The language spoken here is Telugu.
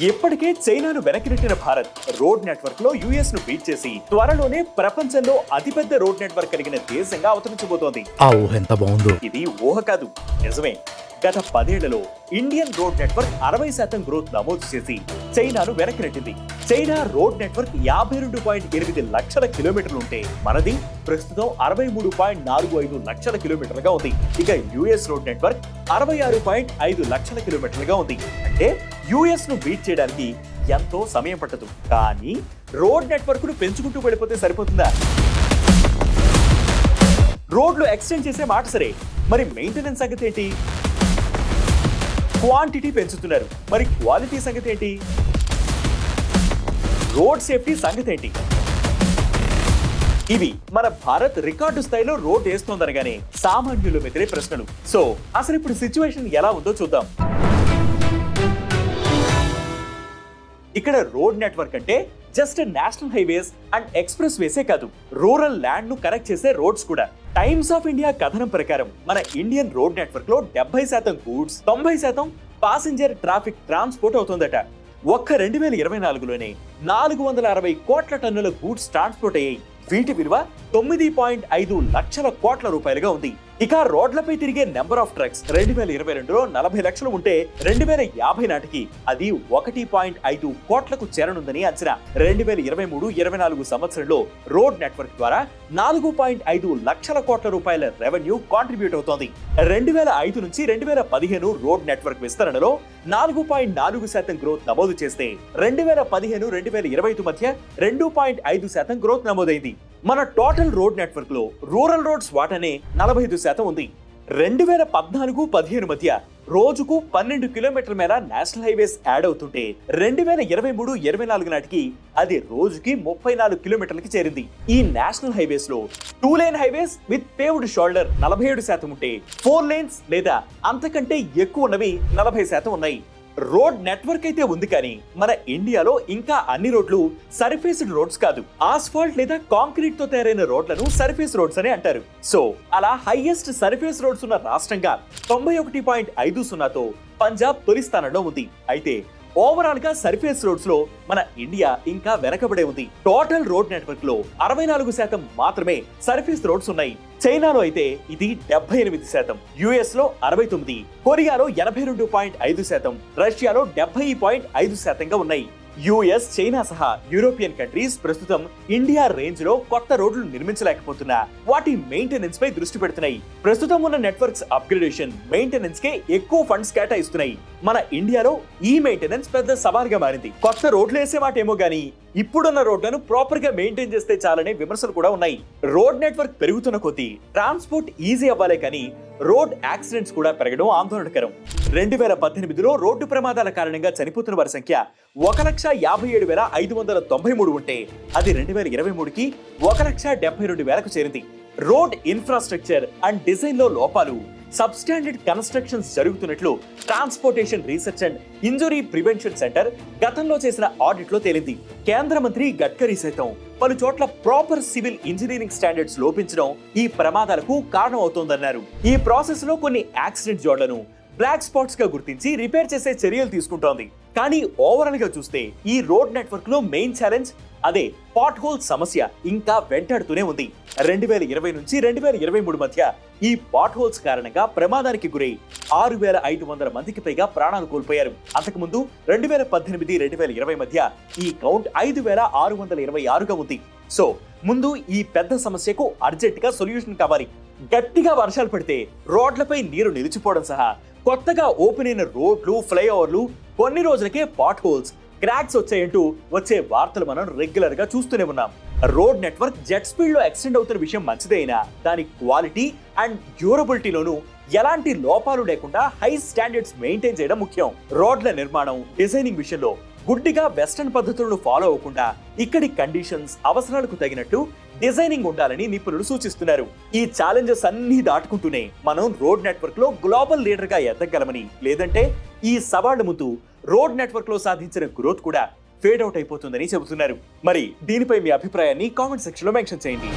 ఇప్పటికే చైనాను వెనక్కి భారత్ రోడ్ నెట్వర్క్ లో యుఎస్ ను బీట్ చేసి త్వరలోనే ప్రపంచంలో అతిపెద్ద రోడ్ నెట్వర్క్ కలిగిన దేశంగా అవతరించబోతోంది. ఆ ఊహ ఎంత బాగుందో. ఇది ఊహ కాదు, నిజమే. గత 10 ఏళ్లలో ఇండియన్ రోడ్ నెట్వర్క్ 60% గ్రోత్ నమోదు చేసి చైనాను వెనక్కి నెట్టింది. చైనా రోడ్ నెట్వర్క్ 52.8 లక్షల కిలోమీటర్లు ఉంటే మనది ప్రస్తుతం 63.45 లక్షల కిలోమీటర్లుగా ఉంది. ఇక యుఎస్ రోడ్ నెట్వర్క్ 66.5 లక్షల కిలోమీటర్లుగా ఉంది. అంటే యుఎస్ ను బీట్ చేయడానికి ఎంతో సమయం పట్టదు. కానీ రోడ్ నెట్వర్క్ ను పెంచుకుంటూ వెళ్ళిపోతే సరిపోతుందా? రోడ్లు ఎక్స్టెండ్ చేసే మాట సరే, మరి మెయింటెనెన్స్ సంగతి ఏంటి? క్వాంటిటీ పెంచుతున్నారు, మరి క్వాలిటీ సంగతి ఏంటి? రోడ్ సేఫ్టీ సంగతి ఏంటి? ఇవి మన భారత్ రికార్డు స్థాయిలో రోడ్ వేస్తోందనగానే సామాన్యులు మెదిలే ప్రశ్నలు. సో అసలు ఇప్పుడు సిచ్యువేషన్ ఎలా ఉందో చూద్దాం. ఇక్కడ రోడ్ నెట్వర్క్ అంటే just national highways and express వేసే కాదు, రూరల్ ల్యాండ్ ను కనెక్ట్ చేసే రోడ్స్ కూడా. టైమ్స్ ఆఫ్ ఇండియా కథనం ప్రకారం మన ఇండియన్ రోడ్ నెట్వర్క్ లో 70% గూడ్స్, 90% పాసింజర్ ట్రాఫిక్ ట్రాన్స్పోర్ట్ అవుతుందట. ఒక్క 2024లోనే 460 కోట్ల టన్నుల గూడ్స్ ట్రాన్స్పోర్ట్ అయ్యాయి. వీటి విలువ 9.5 లక్షల కోట్ల రూపాయలుగా ఉంది. ఇక రోడ్లపై తిరిగే నెంబర్ ఆఫ్ ట్రక్స్ 2022లో 40 లక్షలు ఉంటే 2050 నాటికి అది 1.5 కోట్లకు చేరనుందని అంచనా. 2023-24 సంవత్సరంలో రోడ్ నెట్వర్క్ ద్వారా 4.5 లక్షల కోట్ల రూపాయల రెవెన్యూ కాంట్రిబ్యూట్ అవుతోంది. 2005 నుంచి 2015 రోడ్ నెట్వర్క్ విస్తరణలో 4.4% గ్రోత్ నమోదు చేస్తే 2015-2025 మధ్య 2.5% గ్రోత్ నమోదైంది. మన టోటల్ రోడ్ నెట్వర్క్ లో రూరల్ రోడ్స్ వాటానే 45% ఉంది. 2014-15 మధ్య రోజుకు 12 కిలోమీటర్ల మేర నేషనల్ హైవేస్ యాడ్ అవుతుంటే 2023-24 నాటికి అది రోజుకి 34 కిలోమీటర్లకి చేరింది. ఈ నేషనల్ హైవేస్ లో 2 lane highways with paved shoulder 47% ఉంటే 4 లేన్స్ లేదా అంతకంటే ఎక్కువ ఉన్నవి 40% ఉన్నాయి. రోడ్ నెట్వర్క్ అయితే ఉంది, కానీ మన ఇండియాలో ఇంకా అన్ని రోడ్లు సర్ఫేస్డ్ రోడ్స్ కాదు. ఆస్ఫాల్ట్ లేదా కాంక్రీట్ తో తయారైన రోడ్లను సర్ఫేస్ రోడ్స్ అని అంటారు. సో అలా హైయెస్ట్ సర్ఫేస్ రోడ్స్ ఉన్న రాష్ట్రంగా 91.50తో పంజాబ్ తొలి స్థానంలో ఉంది. అయితే ఓవరాల్ గా సర్ఫేస్ రోడ్స్ లో మన ఇండియా ఇంకా వెనకబడే ఉంది. టోటల్ రోడ్ నెట్వర్క్ లో 64% మాత్రమే సర్ఫేస్ రోడ్స్ ఉన్నాయి. చైనాలో అయితే ఇది 78%, యుఎస్ లో 69%, కొరియాలో 82.5%, రష్యాలో 70.5%గా ఉన్నాయి. యుఎస్, చైనా సహా యూరోపియన్ కంట్రీస్ ప్రస్తుతం ఇండియా రేంజ్ లో కొత్త రోడ్లు నిర్మించలేకపోతున్నా వాటి మెయింటెనెన్స్ పై దృష్టి పెడుతున్నాయి. ప్రస్తుతం ఉన్న నెట్వర్క్స్ అప్గ్రేడేషన్, మెయింటెనెన్స్ కే ఎక్కువ ఫండ్స్ కేటాయిస్తున్నాయి. మన ఇండియాలో ఈ మెయింటెనెన్స్ పెద్ద సవాల్గా మారింది. కొత్త రోడ్లు వేసే వాటేమో గానీ ఇప్పుడున్న రోడ్లను ప్రాపర్ గా మెయింటైన్ చేస్తే చాలనే విమర్శలు కూడా ఉన్నాయి. రోడ్ నెట్వర్క్ పెరుగుతున్న కొద్దీ ట్రాన్స్పోర్ట్ ఈజీ అవ్వాలే కానీ రోడ్ యాక్సిడెంట్స్ కూడా పెరగడం ఆందోళనకరం. 2018లో రోడ్డు ప్రమాదాల కారణంగా చనిపోతున్న వారి సంఖ్య 1,57,593 ఉంటే అది 2023కి 1,72,000కు చేరింది. రోడ్ ఇన్ఫ్రాస్ట్రక్చర్ అండ్ డిజైన్ లో లోపాలు, సబ్స్టాండర్డ్ కన్స్ట్రక్షన్స్ జరుగుతున్నట్లు transportation research and injury prevention centre గతంలో చేసిన ఆడిట్ లో తేలింది. కేంద్ర మంత్రి గడ్కరీ సైతం పలు చోట్ల ప్రాపర్ సివిల్ ఇంజనీరింగ్ స్టాండర్డ్స్ లోపించడం ఈ ప్రమాదాలకు కారణం అవుతోందన్నారు. ఈ ప్రాసెస్ లో కొన్ని యాక్సిడెంట్ జోడ్లను బ్లాక్ స్పాట్స్ గా గుర్తించి రిపేర్ చేసే చర్యలు తీసుకుంటోంది. కానీ ఓవరాల్ గా చూస్తే ఈ రోడ్ నెట్వర్క్ లో మెయిన్ ఛాలెంజ్ అదే పాట్ హోల్ సమస్య ఇంకా వెంటాడుతూనే ఉంది. 2020 నుంచి 2023 మధ్య ఈ పాట్ హోల్స్ కారణంగా ప్రమాదానికి గురై 6,500 మందికి పైగా ప్రాణాలు కోల్పోయారు. అంతకుముందు 2018-2020 మధ్య ఈ కౌంట్ 5,626గా ఉంది. సో ముందు ఈ పెద్ద సమస్యకు అర్జెంట్ గా సొల్యూషన్ కావాలి. గట్టిగా వర్షాలు పడితే రోడ్లపై నీరు నిలిచిపోవడం సహా కొత్తగా ఓపెన్ అయిన రోడ్లు, ఫ్లైఓవర్లు కొన్ని రోజులకే పాట్ హోల్స్, క్రాక్స్ వచ్చాయంటూ వచ్చే వార్తలు మనం రెగ్యులర్ గా చూస్తూనే ఉన్నాం. రోడ్ నెట్వర్క్ జెట్ స్పీడ్ లో ఎక్స్టెండ్ అవుతున్న విషయం మంచిదే అయినా దాని క్వాలిటీ అండ్ డ్యూరబిలిటీలోనూ ఎలాంటి లోపాలు లేకుండా హై స్టాండర్డ్స్ మెయింటైన్ చేయడం ముఖ్యం. రోడ్ల నిర్మాణం, డిజైనింగ్ విషయంలో గుడ్డిగా వెస్టర్న్ పద్ధతులను ఫాలో అవ్వకుండా ఇక్కడి కండిషన్స్, అవసరాలకు తగినట్టు డిజైనింగ్ ఉండాలని నిపుణులు సూచిస్తున్నారు. ఈ ఛాలెంజెస్ అన్ని దాటుకుంటూనే మనం రోడ్ నెట్వర్క్ లో గ్లోబల్ లీడర్ గా ఎదగలమని, లేదంటే ఈ సవాళ్ల ముందు రోడ్ నెట్వర్క్ లో సాధించిన గ్రోత్ కూడా ఫేడ్ అవుట్ అయిపోతుందని చెబుతున్నారు. మరి దీనిపై మీ అభిప్రాయాన్ని కామెంట్ సెక్షన్ లో మెన్షన్ చేయండి.